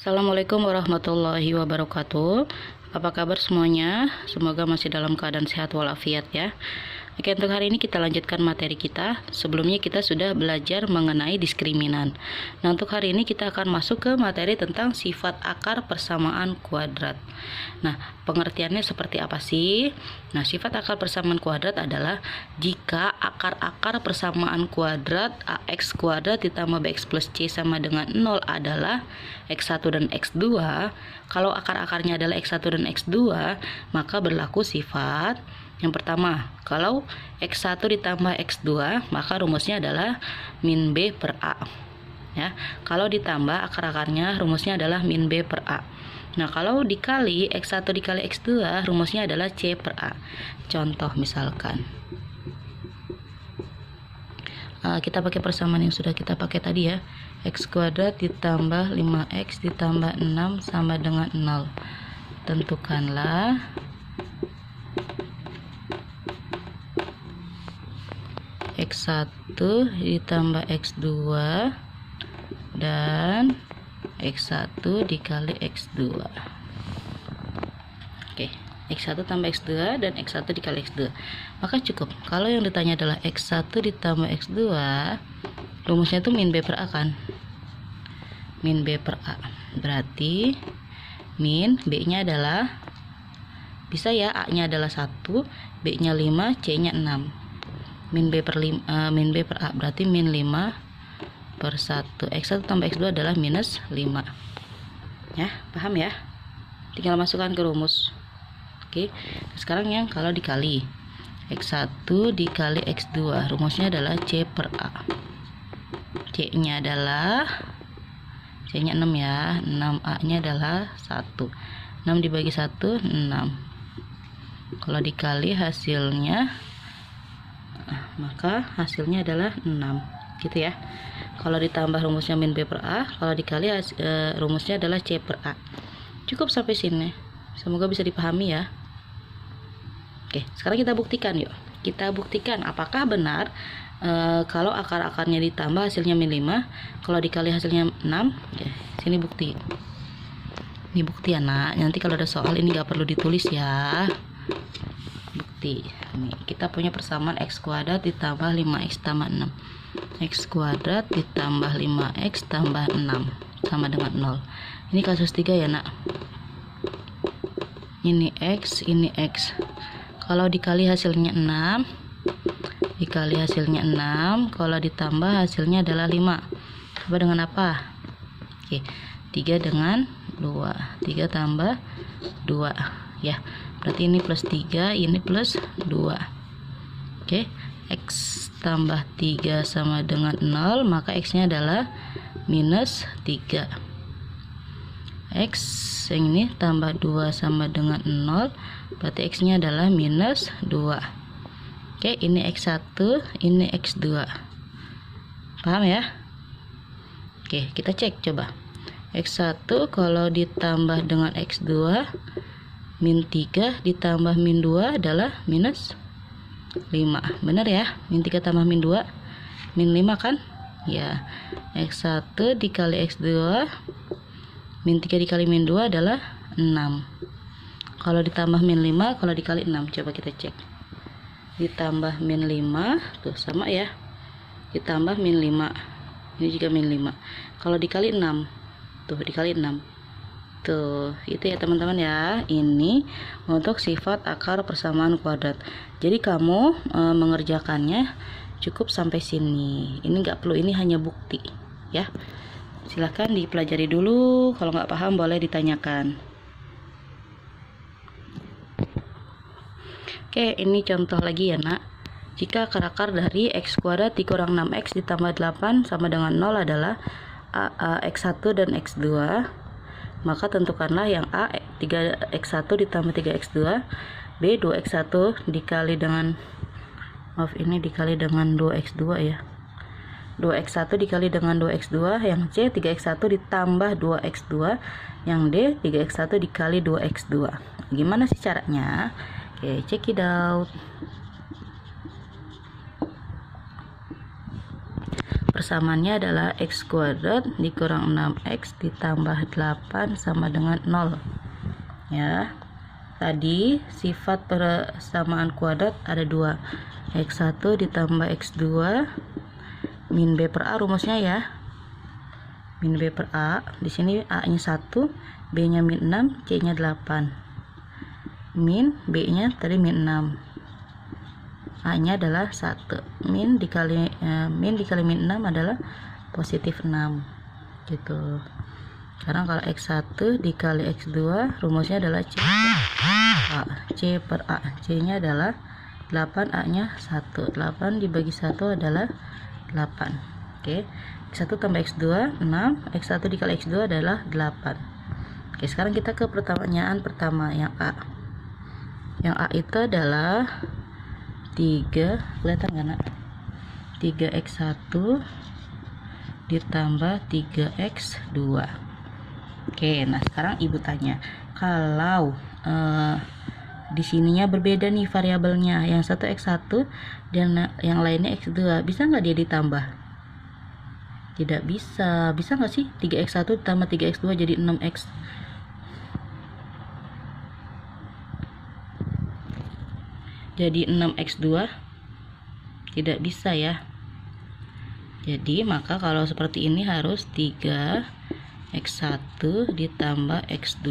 Assalamualaikum warahmatullahi wabarakatuh. Apa kabar semuanya? Semoga masih dalam keadaan sehat walafiat ya. Oke, untuk hari ini kita lanjutkan materi kita. Sebelumnya kita sudah belajar mengenai diskriminan. Nah, untuk hari ini kita akan masuk ke materi tentang sifat akar persamaan kuadrat. Nah, pengertiannya seperti apa sih? Nah, sifat akar persamaan kuadrat adalah jika akar-akar persamaan kuadrat ax kuadrat ditambah bx plus c sama dengan 0 adalah x1 dan x2. Kalau akar-akarnya adalah x1 dan x2, maka berlaku sifat yang pertama, kalau x1 ditambah x2, maka rumusnya adalah min b per a. Ya, kalau ditambah akar-akarnya rumusnya adalah min b per a. Nah, kalau dikali x1 dikali x2, rumusnya adalah c per a. Contoh misalkan, kita pakai persamaan yang sudah kita pakai tadi ya. X kuadrat ditambah 5x ditambah 6 sama dengan 0. Tentukanlah x1 ditambah x2 dan x1 dikali x2. Oke, x1 tambah x2 dan x1 dikali x2. Maka cukup. Kalau yang ditanya adalah x1 ditambah x2, rumusnya itu min b per a kan? Min b per a. Berarti min b-nya adalah, bisa ya, a-nya adalah 1, b-nya 5, c-nya 6. Min b per a berarti min 5 per 1. X1 tambah x2 adalah minus 5. Ya, paham ya? Tinggal masukkan ke rumus. Oke, sekarang yang kalau dikali x1 dikali x2, rumusnya adalah c per a. C-nya adalah, C-nya 6 ya, 6A-nya adalah 1. 6 dibagi 1, 6. Kalau dikali hasilnya, maka hasilnya adalah 6, gitu ya. Kalau ditambah rumusnya min b per a, kalau dikali rumusnya adalah c per a. Cukup sampai sini, semoga bisa dipahami ya. Oke, sekarang kita buktikan yuk. Kita buktikan apakah benar kalau akar-akarnya ditambah hasilnya min 5, kalau dikali hasilnya 6. Oke, sini bukti. Ini bukti ya nak, nanti kalau ada soal ini gak perlu ditulis ya. Bukti. Nih, kita punya persamaan x kuadrat ditambah 5x tambah 6. X kuadrat ditambah 5x tambah 6 sama dengan 0. Ini kasus 3 ya nak. Ini x, ini x. Kalau dikali hasilnya 6, dikali hasilnya 6, kalau ditambah hasilnya adalah 5. Coba dengan apa? Oke, 3 dengan 2. 3 tambah 2 ya. Berarti ini plus 3, ini plus 2. Oke, x tambah 3 sama dengan 0, maka x-nya adalah minus 3. X yang ini tambah 2 sama dengan 0, berarti x-nya adalah minus 2. Oke, ini x1, ini x2. Paham ya? Oke, kita cek coba. X1 kalau ditambah dengan x2, min 3 ditambah min 2 adalah minus 5. Benar ya? Min 3 tambah min 2, min 5 kan? Ya. X1 dikali x2, min 3 dikali min 2 adalah 6. Kalau ditambah min 5, kalau dikali 6, coba kita cek. Ditambah min 5, tuh sama ya. Ditambah min 5. Ini juga min 5. Kalau dikali 6, tuh dikali 6. Tuh, itu ya teman-teman ya. Ini untuk sifat akar persamaan kuadrat. Jadi kamu mengerjakannya cukup sampai sini. Ini nggak perlu, ini hanya bukti ya. Silahkan dipelajari dulu. Kalau nggak paham boleh ditanyakan. Oke, ini contoh lagi ya nak. Jika akar-akar dari x kuadrat dikurang 6x ditambah 8 sama dengan 0 adalah x1 dan x2, maka tentukanlah yang a 3x1 ditambah 3x2, b 2x1 dikali dengan, maaf ini dikali dengan 2x2 ya, 2x1 dikali dengan 2x2, yang c 3x1 ditambah 2x2, yang d 3x1 dikali 2x2. Gimana sih caranya? Oke, check it out. persamaannya adalah x kuadrat dikurang 6x ditambah 8 sama dengan 0. Ya. Tadi sifat persamaan kuadrat ada 2. X1 ditambah X2 min B per A rumusnya ya. Min B per A. Di sini A-nya 1, B-nya min 6, C-nya 8. Min B-nya tadi min 6. A-nya adalah 1. Min dikali min 6 adalah positif 6. Gitu. Sekarang kalau X1 dikali X2 rumusnya adalah C per A. C-nya adalah 8, A-nya 1. 8 dibagi 1 adalah 8. Oke. X1 tambah X2 6, X1 dikali X2 adalah 8. Oke, sekarang kita ke pertanyaan pertama yang A. Yang A itu adalah 3, kelihatan nggak nak? 3x1 ditambah 3x2. Oke, nah sekarang ibu tanya, kalau di sininya berbeda nih variabelnya, yang satu x1 dan yang lainnya x2, bisa nggak dia ditambah? Tidak bisa. Bisa nggak sih 3x1 ditambah 3x2 jadi 6x? Jadi 6x2? Tidak bisa ya. Jadi maka kalau seperti ini harus 3x1 ditambah x2.